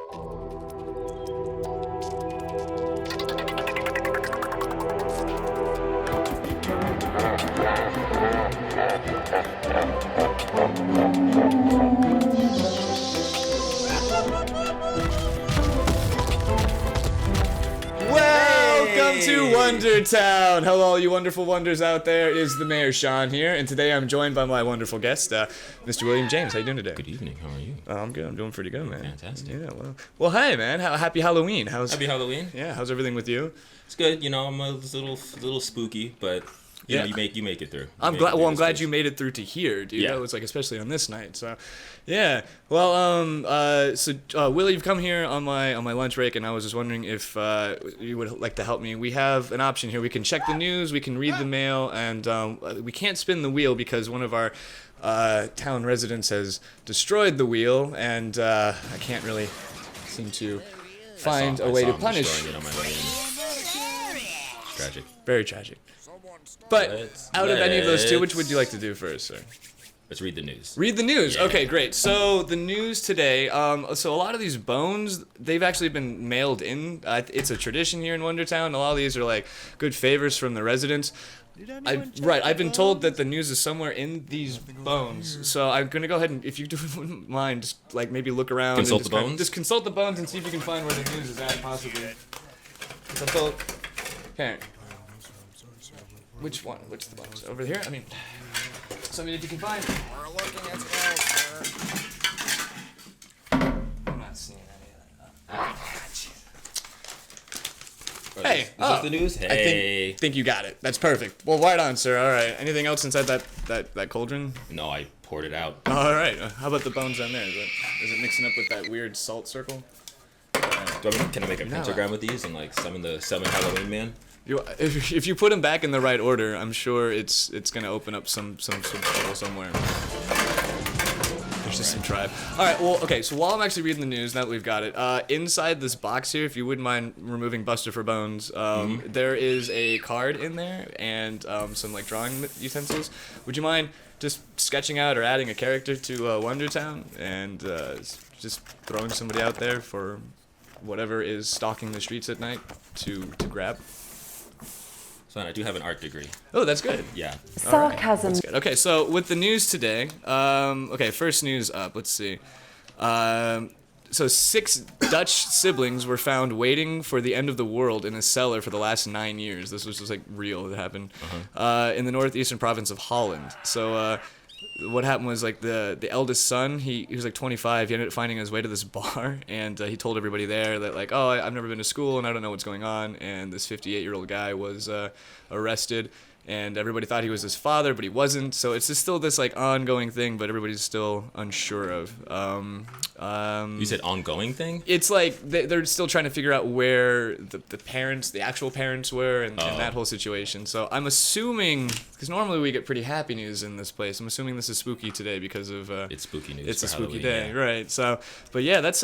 Welcome to Wondertown! Hello, all you wonderful wonders out there. It is the Mayor Sean here, and today I'm joined by my wonderful guest, Mr. William James. How you doing today? Good evening. How are you? I'm good. I'm doing pretty good, man. Fantastic. Yeah. Well, hey, man. Happy Halloween. Happy Halloween. Yeah. How's everything with you? It's good. You know, I'm a little spooky, but you know, you make it through. I'm glad you made it through to here, dude. Yeah. That was like especially on this night. So, yeah. Well, Willie, you've come here on my lunch break, and I was just wondering if you would like to help me. We have an option here. We can check the news, we can read the mail, and we can't spin the wheel because one of our town residents has destroyed the wheel, and I can't really seem to find a way to punish. It on my way in. Tragic. Very tragic. But out of any of those two, which would you like to do first, sir? Let's read the news. Read the news. Yeah. Okay, great. So the news today. So a lot of these bones, they've actually been mailed in. It's a tradition here in Wondertown. A lot of these are like good favors from the residents. I've been told that the news is somewhere in these bones. So I'm gonna go ahead and, if you wouldn't mind, just like maybe look around. Consult and the bones. Just consult the bones and see if you can find where the news is at, possibly. Okay. Which one? Which the bones? Over here? I mean, if you can find. We're looking as well, sir. I'm not seeing any of that. Hey, Is this the news? Hey. I think you got it. That's perfect. Well, right on, sir. All right. Anything else inside that cauldron? No, I poured it out. All right. How about the bones down there? Is it mixing up with that weird salt circle? Can I make a pentagram with these and like summon the Halloween man? If you put them back in the right order, I'm sure it's gonna open up some trouble somewhere. There's just some tribe. All right. Well, okay. So while I'm actually reading the news, now that we've got it, inside this box here, if you wouldn't mind removing Buster for Bones, there is a card in there and some like drawing utensils. Would you mind just sketching out or adding a character to Wondertown and just throwing somebody out there for whatever is stalking the streets at night to grab? So I do have an art degree. Oh, that's good. Yeah. Sarcasm. That's good. Okay, so with the news today, first news up. Let's see. So 6 Dutch siblings were found waiting for the end of the world in a cellar for the last 9 years. This was just like real. It happened in the northeastern province of Holland. So what happened was like the eldest son, he was like 25. He ended up finding his way to this bar, and he told everybody there that like, oh, I've never been to school and I don't know what's going on. And this 58-year-old guy was arrested, and everybody thought he was his father, but he wasn't. So it's just still this like ongoing thing, but everybody's still unsure of. You said ongoing thing? It's like they're still trying to figure out where the parents, the actual parents were, and that whole situation. So I'm assuming, because normally we get pretty happy news in this place, I'm assuming this is spooky today because of it's spooky news. It's for a spooky Halloween, day, yeah. right? So, but yeah, that's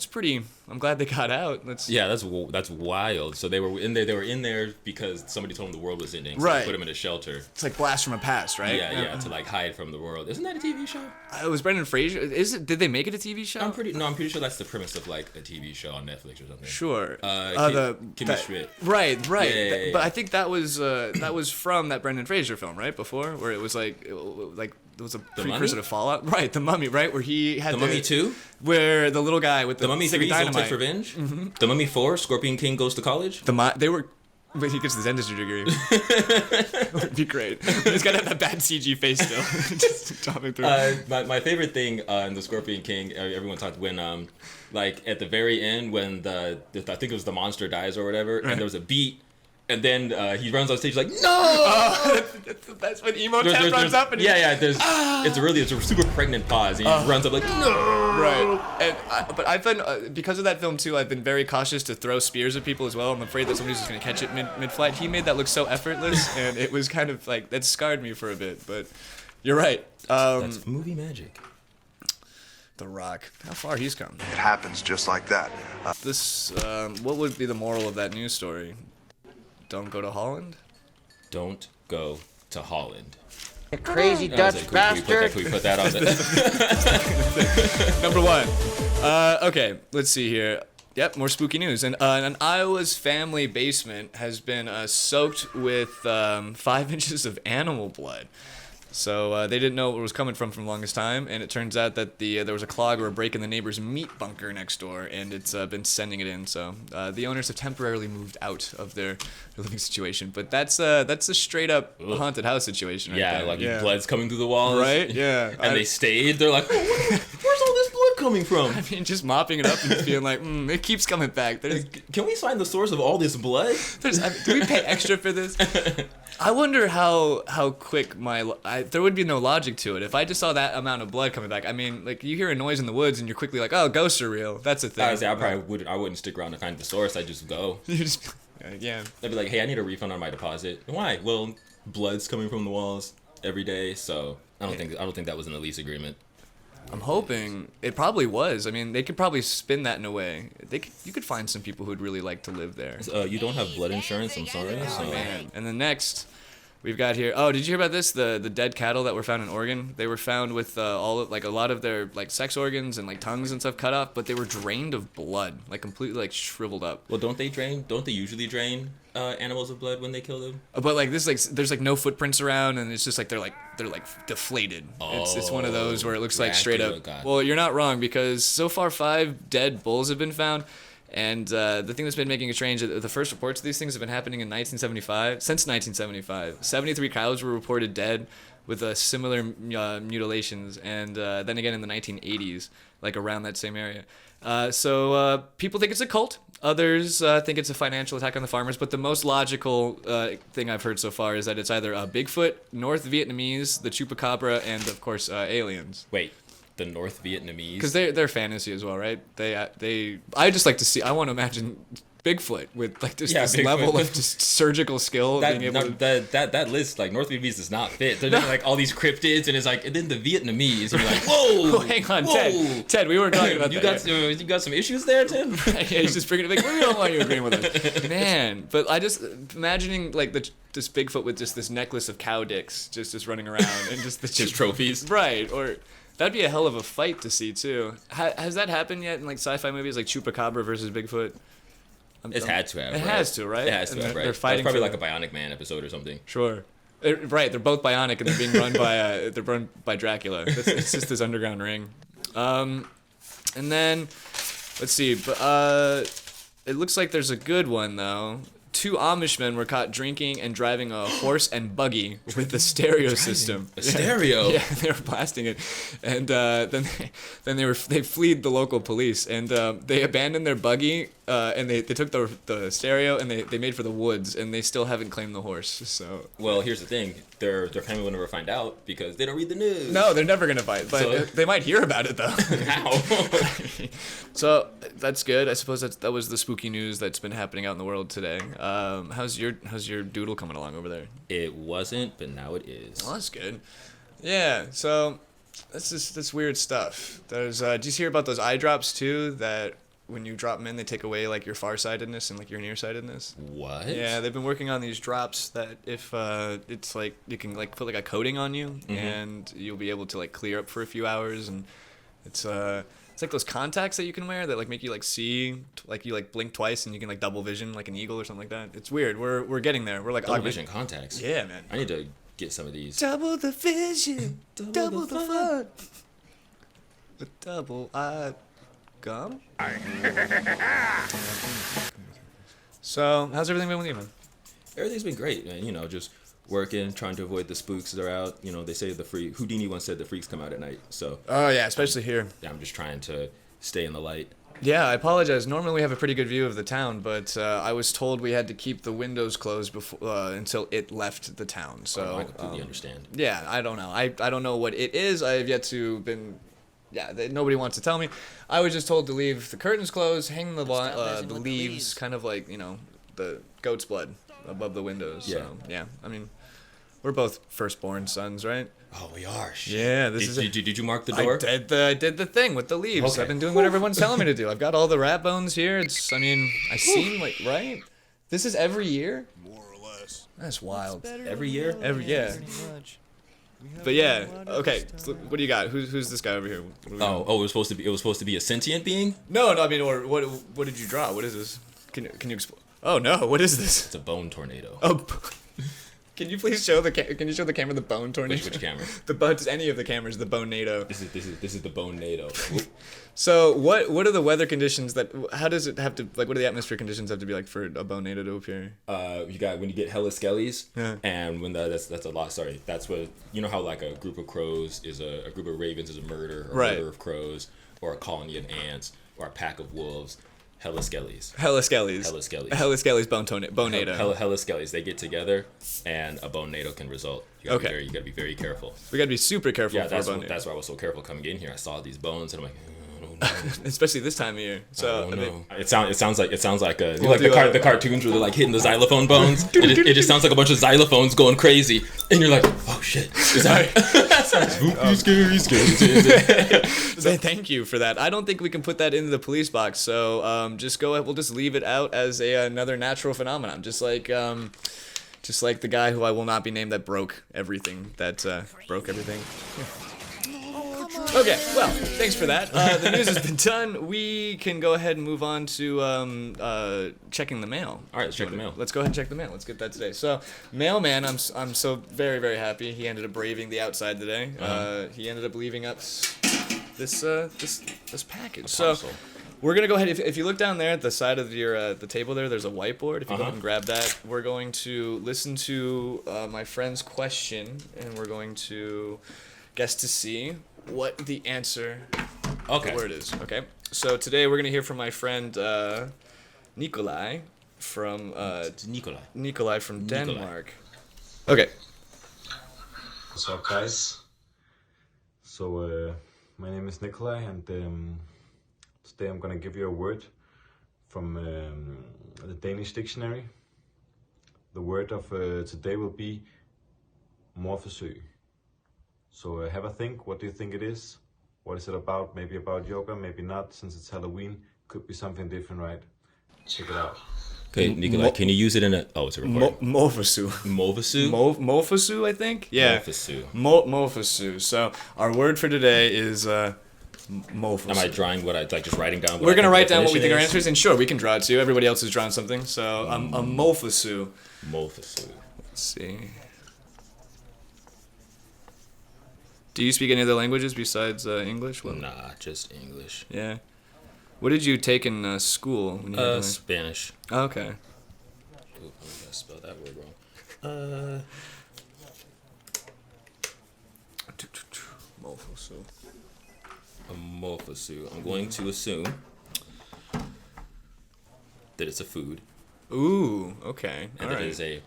pretty. I'm glad they got out. That's wild. So they were in there. They were in there because somebody told them the world was ending. So Right. They put them in a shelter. It's like Blast from a Past, right? Yeah, to like hide from the world. Isn't that a TV show? It was Brendan Fraser. Did they make it a TV show? I'm pretty sure that's the premise of like a TV show on Netflix or something. Sure. Kimmy Schmidt. Right. Yeah. But I think that was from that Brendan Fraser film, right? Before, where it was like it was a precursor to Fallout. Right, The Mummy, right? Where he had The Mummy 2? Where the little guy with The Mummy stick 3, of Zoltan dynamite. Revenge? Mm-hmm. The Mummy 4, Scorpion King Goes to College? They were. But he gets his dentistry degree. It would be great. But he's got to have that bad CG face still. Just chopping through. My favorite thing in the Scorpion King, everyone talked when, like at the very end when I think it was the monster dies or whatever, and there was a beat. And then he runs on stage like, no! That's when Emo Tap runs up and it's a super pregnant pause. And he runs up like, no! Right. But I've been, because of that film too, I've been very cautious to throw spears at people as well. I'm afraid that somebody's just going to catch it mid-flight. He made that look so effortless, and it was kind of like, that scarred me for a bit. But you're right. That's movie magic. The Rock. How far he's come. It happens just like that. What would be the moral of that news story? Don't go to Holland? Don't go to Holland. You crazy Dutch bastard. Can we put that on the... Number 1. Okay, let's see here. Yep, more spooky news. And an Iowa's family basement has been soaked with 5 inches of animal blood. So they didn't know where it was coming from the longest time, and it turns out that there was a clog or a break in the neighbor's meat bunker next door, and it's been sending it in. So the owners have temporarily moved out of their living situation, but that's a straight up haunted house situation. Right Yeah, there. like blood's coming through the walls. Right? Yeah. And they stayed. They're like, oh, where's all this blood coming from? I mean, just mopping it up and just being like, it keeps coming back. Can we find the source of all this blood? Do we pay extra for this? I wonder how quick there would be no logic to it. If I just saw that amount of blood coming back, I mean, like, you hear a noise in the woods and you're quickly like, oh, ghosts are real. That's a thing. I wouldn't stick around to find the source. I'd just go. You just, yeah. I'd be like, hey, I need a refund on my deposit. Why? Well, blood's coming from the walls every day, so I don't think that was in the lease agreement. I'm hoping it probably was. I mean, they could probably spin that in a way. You could find some people who'd really like to live there. You don't have blood insurance. I'm sorry. Oh man. And then next, we've got here. Oh, did you hear about this? The dead cattle that were found in Oregon. They were found with a lot of their like sex organs and like tongues and stuff cut off, but they were drained of blood, like completely like shriveled up. Well, don't they usually drain animals of blood when they kill them? But like this, like there's like no footprints around, and it's just like they're deflated. It's one of those where it looks like straight up. God. Well, you're not wrong, because so far 5 dead bulls have been found. And the thing that's been making it strange, the first reports of these things have been happening in 1975. Since 1975, 73 cows were reported dead with similar mutilations, and then again in the 1980s, like around that same area. So people think it's a cult. Others think it's a financial attack on the farmers. But the most logical thing I've heard so far is that it's either Bigfoot, North Vietnamese, the Chupacabra, and of course aliens. Wait. The North Vietnamese, because they're fantasy as well, right? I just like to see. I want to imagine Bigfoot with like this level of just surgical skill. That list, like, North Vietnamese does not fit. They're just like all these cryptids, and it's like, and then the Vietnamese, and you're like, whoa, hang on, whoa. Ted, we weren't talking about you that. You got some issues there, Ted. Yeah, he's just bringing it like, we don't want you agreeing with us, man. But I just imagining like this Bigfoot with just this necklace of cow dicks just running around and just his trophies, right? Or that'd be a hell of a fight to see too. Has that happened yet in like sci-fi movies, like Chupacabra versus Bigfoot? It had to have. It has to, right? It has to have, right? They're fighting. That's probably like a Bionic Man episode or something. Sure. Right, they're both bionic and they're being run by Dracula. It's just this underground ring. And then let's see, but it looks like there's a good one though. 2 Amish men were caught drinking and driving a horse and buggy with a stereo system. A stereo. Yeah, they were blasting it, and then they fled the local police, and they abandoned their buggy, and they took the stereo, and they made for the woods, and they still haven't claimed the horse. So well, here's the thing: their family will never find out because they don't read the news. No, they're never gonna fight, but they might hear about it though. How? So that's good. I suppose that was the spooky news that's been happening out in the world today. How's your doodle coming along over there? It wasn't, but now it is. Well, that's good. Yeah. So that's weird stuff. There's did you hear about those eye drops too? That when you drop them in, they take away like your farsightedness and like your nearsightedness. What? Yeah, they've been working on these drops that if it's like you can like put like a coating on you, and you'll be able to like clear up for a few hours, and it's like those contacts that you can wear that like make you like see, like you like blink twice and you can like double vision like an eagle or something like that. It's weird. We're getting there. We're like double vision contacts. Yeah, man. I need to get some of these. Double the vision, double the fun. With double-eyed gum. So, how's everything been with you, man? Everything's been great, man. You know, just working, trying to avoid the spooks that are out. You know, they say Houdini once said the freaks come out at night. So. Oh yeah, especially here. Yeah, I'm just trying to stay in the light. Yeah, I apologize. Normally we have a pretty good view of the town, but I was told we had to keep the windows closed before until it left the town. So I completely understand. Yeah, I don't know. I don't know what it is. I have yet to been. Yeah, nobody wants to tell me. I was just told to leave the curtains closed, hang the leaves, kind of like the goat's blood above the windows. Yeah. So, yeah. I mean, we're both firstborn sons, right? Oh, we are. Shit. Yeah, Did you mark the door? I did the thing with the leaves. Okay. I've been doing what everyone's telling me to do. I've got all the rat bones here. I seem like, right? This is every year? More or less. That's wild. Every year? Yeah. Pretty much. But yeah, okay. So what do you got? Who's this guy over here? Oh, it was supposed to be a sentient being. No, I mean, or what did you draw? What is this? Can you explain? Oh no, what is this? It's a bone tornado. Oh, can you please show the camera the bone tornado? Which camera? Just any of the cameras, the bone NATO. This is the bone NATO. So what are the weather conditions how does it have to, like, what do the atmosphere conditions have to be like for a bone NATO to appear? You got when you get hella skellies, Yeah. and when that's a lot. Sorry, that's what you know how like a group of crows is a group of ravens is a murder, or Right. a murder of crows, or a colony of ants, or a pack of wolves. Hella skellies. Hella skellies. Hella skellies bone NATO. Hella skellies. They get together, and a bone NATO can result. You gotta be very careful. We gotta be super careful. Yeah, for bone NATO. that's why I was so careful coming in here. I saw these bones, and I'm like, I don't know. Especially this time of year. So I don't know. It sounds like We'll the cartoons where they're like hitting the xylophone bones. It just sounds like a bunch of xylophones going crazy, and you're like, oh shit. Sorry. Scary. Thank you for that. I don't think we can put that into the police box. So just go ahead. We'll just leave it out as another natural phenomenon. Just like the guy who I will not be named that broke everything. Broke everything. Okay, well, thanks for that. The news has been done. We can go ahead and move on to checking the mail. All right, let's check the mail. Let's go ahead and check the mail. Let's get that today. So, mailman, I'm so very, very happy. He ended up braving the outside today. He ended up leaving us this package. So, we're gonna go ahead. If you look down there at the side of your the table there's a whiteboard. If you go ahead and grab that, we're going to listen to my friend's question, and we're going to guess to see what the answer the word is. Okay. So today we're gonna hear from my friend Nicolai from Nicolai from Denmark. Okay. What's up, guys? So my name is Nicolai, and today I'm gonna give you a word from the Danish dictionary. The word of today will be morforsøg. So have a think. What do you think it is? What is it about? Maybe about yoga, maybe not. Since it's Halloween, could be something different, right? Check it out. Okay, Nicolai, can you use it in a? Oh, it's a recording. Morfosu. Movasu? Mofosu, I think. Yeah. Mofasu. Mofosu. So our word for today is mofosu. Am I drawing what I like? Just writing down. We're gonna write down what we think our answer answer is, and sure, we can draw it too. Everybody else has drawn something. So a mofosu. Mofasu. Let's see. Do you speak any other languages besides English? Well, Nah, just English. yeah. What did you take in school? When you were Spanish. oh, okay. Ooh, I'm gonna spell that word wrong. Mofosu. A mofasu. I'm going to assume that it's a food, Ooh, okay. and All that right. it is a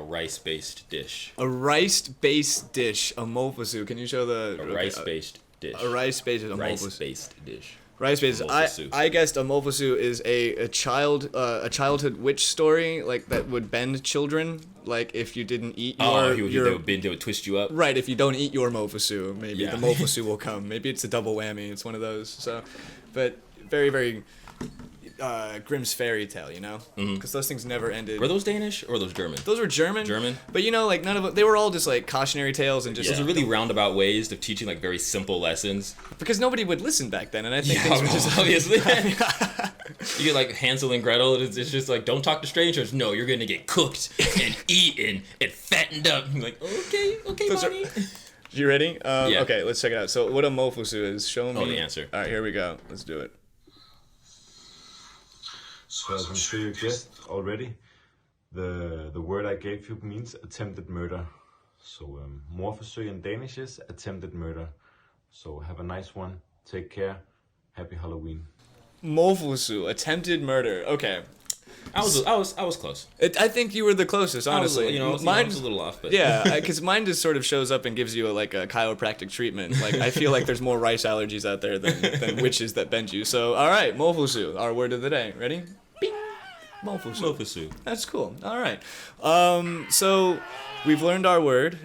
rice-based dish. A rice-based dish, a mofosu. Can you show the A rice-based dish. A rice-based mofosu. rice-based dish. Rice-based. Mofosu. I guessed a mofosu is a childhood witch story, like that would bend children. Like if you didn't eat They would twist you up. right, if you don't eat your mofosu, maybe Yeah. the mofosu will come. Maybe it's a double whammy. It's one of those. So, but very, very Grimm's fairy tale, you know, because those things never ended. Were those Danish or were those German? Those were German. German? But you know, like none of them. They were all just like cautionary tales and just Those are really roundabout ways of teaching like very simple lessons. because nobody would listen back then, and I think things were just obviously. You get like Hansel and Gretel. It's just like don't talk to strangers. No, you're gonna get cooked and eaten and fattened up. I'm like okay, Those are- mommy. You ready? Yeah. Okay, let's check it out. So what a mofosu is? Show me. Oh, the answer. All right, here we go. Let's do it. So as I'm sure you guessed already, the word I gave you means attempted murder. So morforsøg in Danish is attempted murder. So have a nice one. Take care. Happy Halloween. Mofosu, attempted murder. Okay. I was close. I think you were the closest, honestly. I was a little off, but yeah, because mine just sort of shows up and gives you a chiropractic treatment. Like I feel like there's more rice allergies out there than witches that bend you. So all right, mofosu, our word of the day. Ready? Bing. Mofosu. Mofasu. That's cool. All right. So we've learned our word.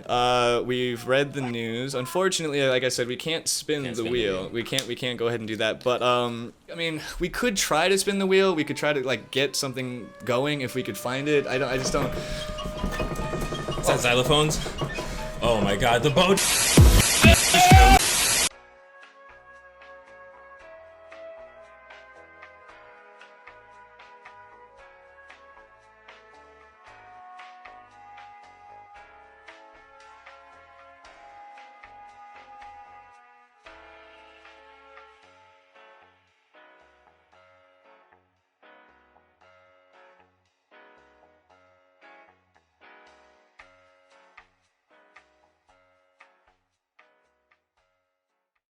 We've read the news. Unfortunately, like I said, we can't spin the wheel. We can't go ahead and do that. But I mean, we could try to spin the wheel. We could try to get something going if we could find it. I just don't. Is that xylophones? Oh my god, the boat.